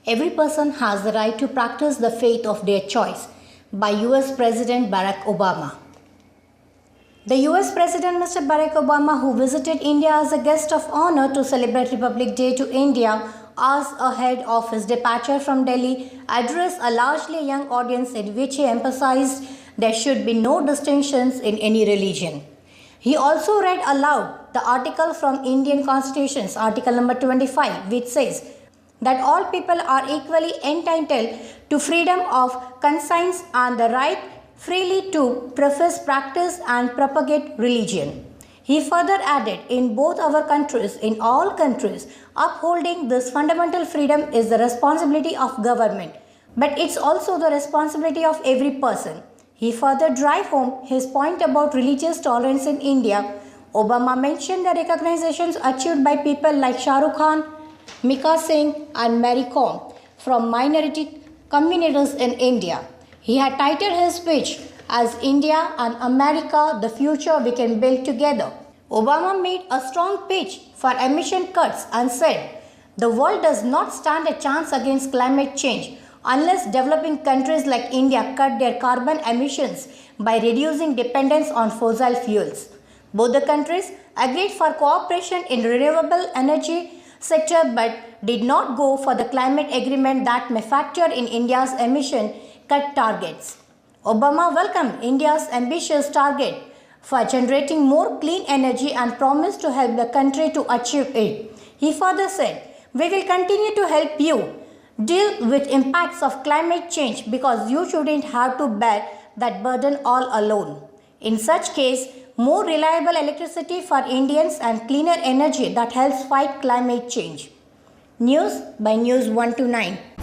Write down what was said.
Every person has the right to practice the faith of their choice by US President Barack Obama. The US President Mr. Barack Obama, who visited India as a guest of honor to celebrate Republic Day to India hours ahead of his departure from Delhi, addressed a largely young audience in which he emphasized there should be no distinctions in any religion. He also read aloud the article from Indian Constitution's Article number 25, which says that all people are equally entitled to freedom of conscience and the right freely to profess, practice and propagate religion. He further added, in both our countries, in all countries, upholding this fundamental freedom is the responsibility of government, but it's also the responsibility of every person. He further drive home his point about religious tolerance in India. Obama mentioned the recognitions achieved by people like Shah Rukh Khan, Mika Singh and Mary Kom from minority communities in India. He had titled his speech as India and America, the future we can build together. Obama made a strong pitch for emission cuts and said, the world does not stand a chance against climate change unless developing countries like India cut their carbon emissions by reducing dependence on fossil fuels. Both the countries agreed for cooperation in renewable energy sector but did not go for the climate agreement that may factor in India's emission cut targets. Obama welcomed India's ambitious target for generating more clean energy and promised to help the country to achieve it. He further said, we will continue to help you deal with impacts of climate change because you shouldn't have to bear that burden all alone. In such case, more reliable electricity for Indians and cleaner energy that helps fight climate change. News by News 129.